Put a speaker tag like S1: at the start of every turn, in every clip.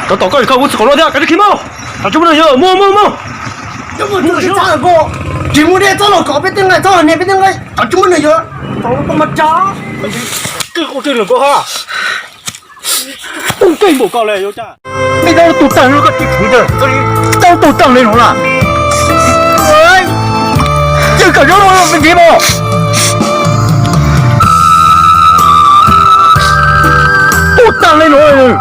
S1: 搞祷告你看我搞了的，赶紧开门，啊，这不能有，摸。
S2: 这不就是咋个？节目里找了搞别等个，找那边等个，啊，这么能有？找了他妈渣！
S1: 这个搞哈，都对不搞嘞，有啥？那个都当那个地图的，这里都当那种了。哎，这个人有问题不？都当那种人，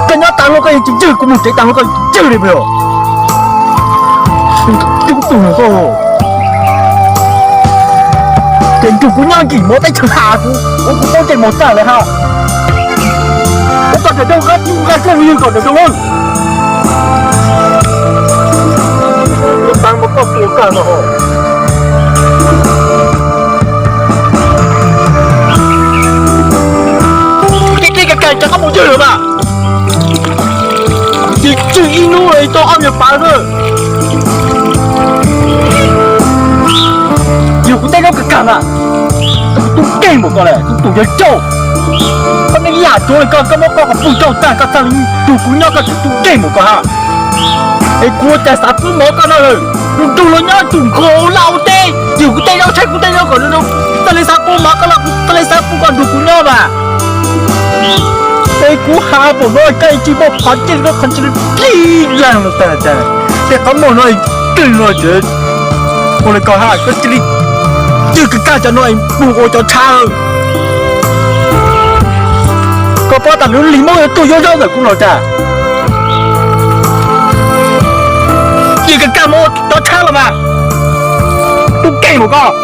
S1: 跟人当那个这个公司当那个这里没有？这个懂了不？人家姑娘几毛在吃啥子？我不懂这毛啥了哈。我搞这种我这里搞这种。我当不到多干了哈。这个干这个不就是吧？你这一路来到后面发了。有带那个干嘛？都给我过来，都要走。他那亚洲的个么个不走，但个上都姑娘个都给我过哈。哎，国家啥子没干了？都人家都口老的，有带要拆，带要搞那种，这里啥不没干了，这里啥不管都姑娘吧。哎，我还不nói cái chỉ bảo phát triển nó không chỉ là kỹ năng là tại để có một nói kinh rồi chứ, còn lại có hai cái chỉ chưa cái cho nói bù cho cha có bao tầm nó lý môi tôi vô rồi cũng nói cha chỉ cái môi cho cha là mà tôi kể một con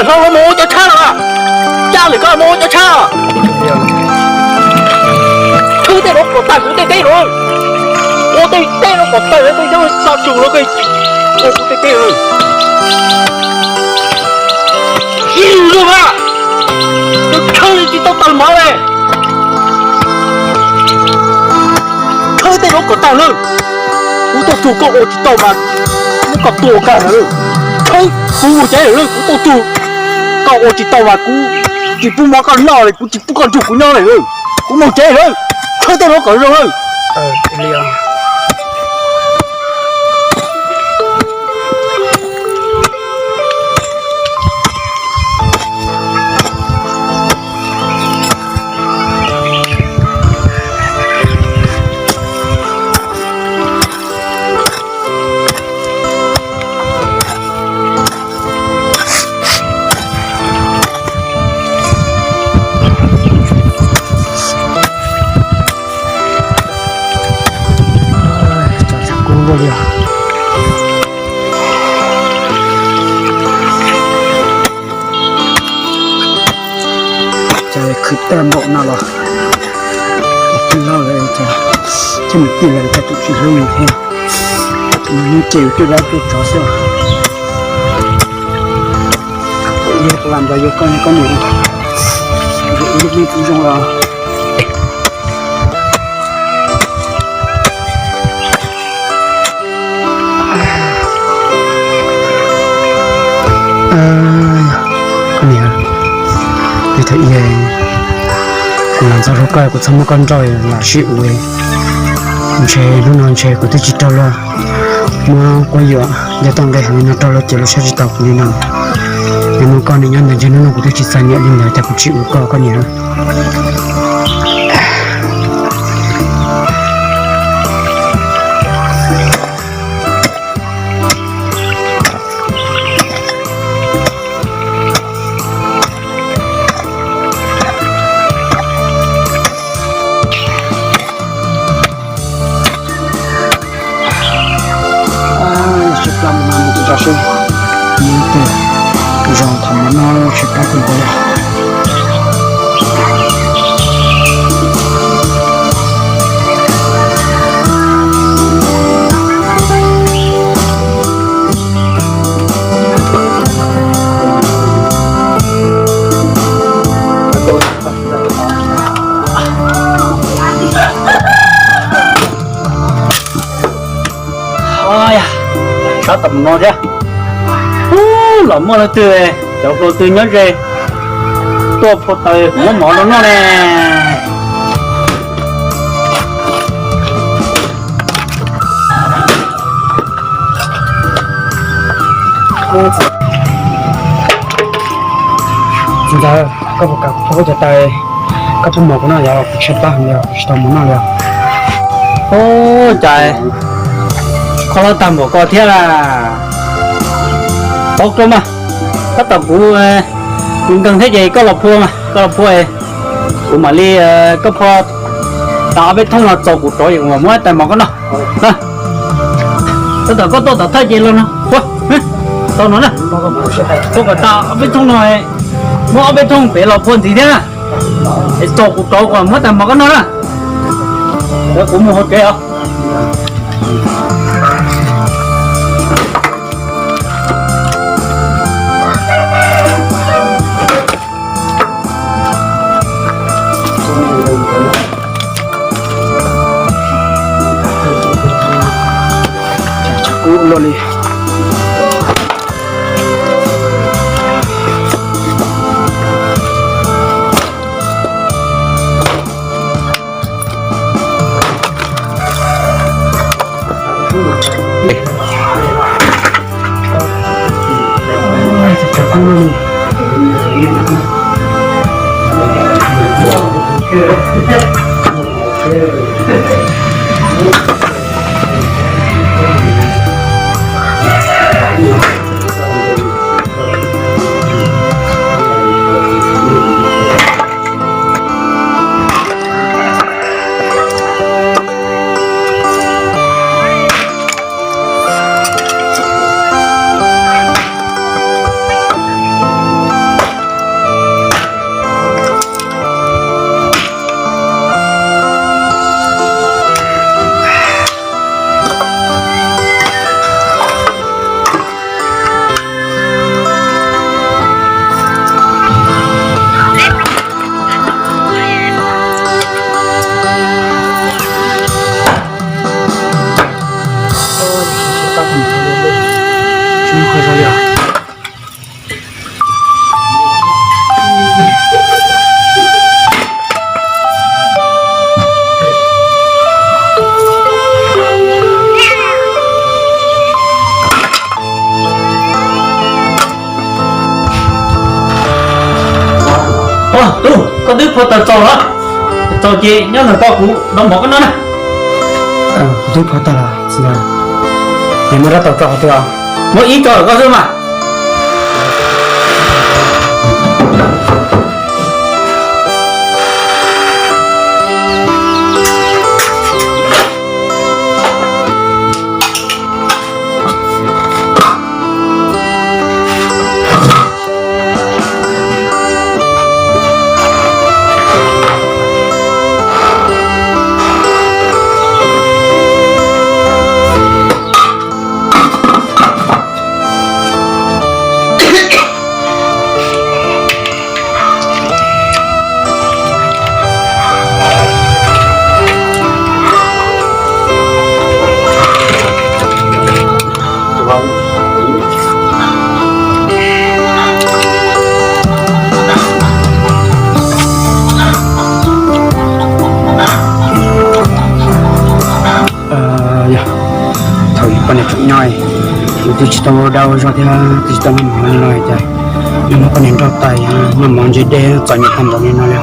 S1: sao nó mua cho cha à? Cha lại có mua cho cha. Thứ thế nó có tài của thế rồi. Ô thế nó có tài nó bây giờ sao chủ nó cái. Ô thế rồi. Hiểu rồi mà. Nó chơi chỉ tao tao máu này. Thứ thế nó có tài rồi. Nó tao chủ có ô chỉ tao mà. Nó có tổ cả rồi. Chơi cũng chế rồi cũng tao chủ. Cậu chỉ tao và cú chỉ bu mà con nhỏ này cú chỉ bu con chuột của nhỏ này thôi, cú một chế thôi, thôi tao nó cởi rồi. Liêu. Cứ tem bộ nào rồi, cứ lo rồi cho mình tiền là cho tụi chị luôn như thế, mình chịu cho ra cái chó xưa, làm ra vô con nhiều, lúc đi cũng dùng là con nhiều, vì thấy vậy. Làm sao cái của thằng con trai là chịu vậy, chơi lúc nào chơi của tôi chỉ tao lo, mà quay giờ giờ tao đây hàng nó tao lo chỉ lo chơi chỉ tao cũng như nào, nhưng mà con này nhân là cho nó của tôi chỉ xài nhẹ nhưng lại ta cũng chịu con nhiều. Rồi thầm nó chỉ có cái đã tầm nó ra lắm mà là từ cháu tôi từ nhớ về tôi phụ tới cũng mỏ nó nè
S2: chúng ta có một cặp có thể tay các phụ mẫu của nó là chết ba nhiều chết muốn nó là
S1: ô trời không có tầm của con thế là tốt lắm mà các tầm của mình cần thế gì có lọc phua mà có lọc phua ấy của mà đi có phô tạo biết thông là chỗ của tôi mà mới tại mà có nó nè tôi có tôi thấy gì luôn nó tôi nói nè tôi có tạo biết thông này mỗi biết thông phải lọc phua gì thế à chỗ của tôi còn mới tại mà có nó nè đó cũng một cái không
S2: cú luôn đi
S1: con đứa phụ tờ trò đó trò chị nhớ là con cụ đóng bỏ cái nó này
S2: tôi có ta là gì à em mới ra tàu trò tôi à
S1: mỗi ý trò có thôi mà
S2: con này cũng nhoi tôi chỉ tao đau rồi thì tôi tao mình nói vậy nhưng mà con này đau tay mà mong gì để cho những thằng đó nên nói là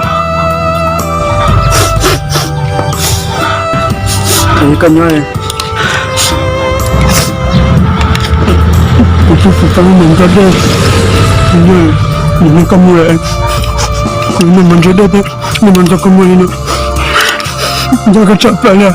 S2: con nhoi tôi phải tao mình cho đây nhưng con mua lại con mình cho đây nhưng mà cho con mua nữa cho cái chợ phải là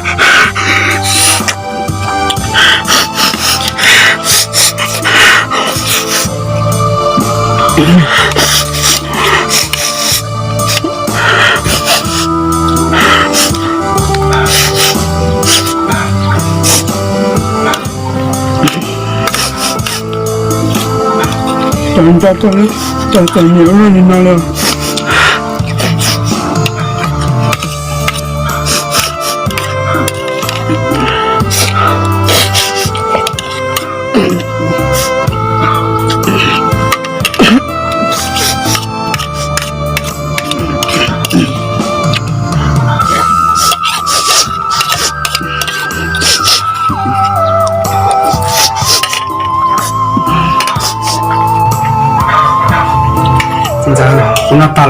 S2: tôi nhớ rồi nên nói là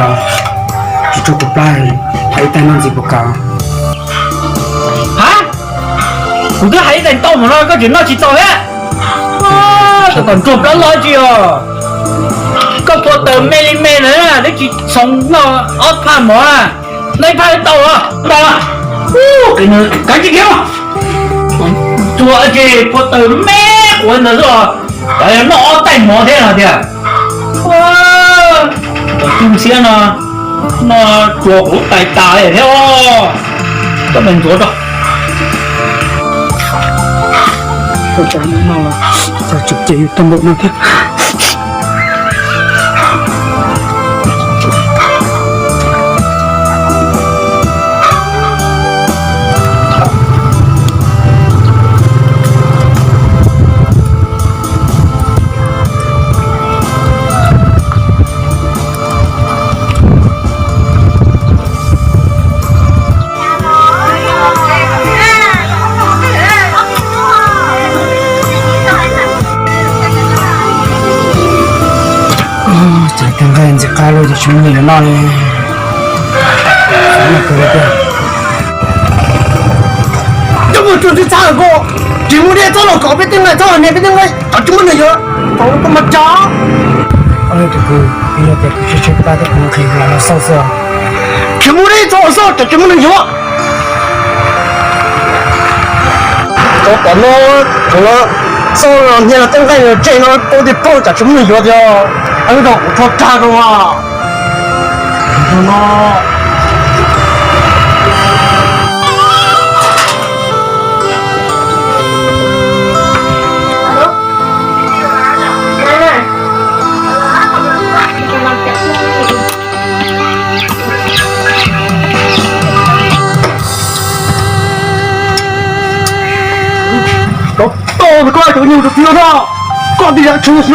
S2: 了，就做不来，还带那几不高。
S1: 啊？我跟还在到门那个人那去走嘞？哇，这còn chụp đó lo chi à? Có có tờ mê mê nữa à, đấy chỉ sống nó ót phan mà à, lấy phan tàu à, cái nữa cái gì kia? Chùa gì có tờ mê của nó rồi, cái nó ót tay mỏ thế nào kìa? Wow, cái chung xe nó chùa của tài tài thế ô, cái mình chùa đâu?
S2: 我讲你闹了，在直接有登录那天。刚刚在开路就去那个那里，什么哥哥？这不就是差个？节目里找了搞不定了，找了那边定了，他怎么能有？找了这么渣？哎，这个你要在不是去把这可能可以让他烧死啊？节目里找烧，这怎么能有？找短了，走了，烧了2天了，等还有这个到底爆炸怎么能有的？哎，这我操，炸着啊！你看呐。刀子快，这个牛就丢上，挂地上出血。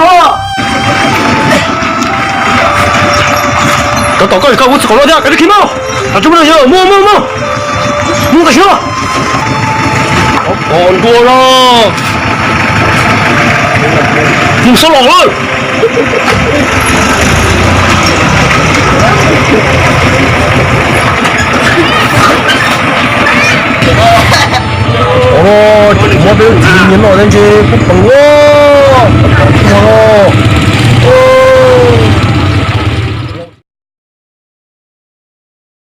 S2: 这祷告你看我走了的，赶紧开门！啊，这不能行，摸个行。好多了，你说老了。哦，这毛病今年老人家不懂哦，不懂哦。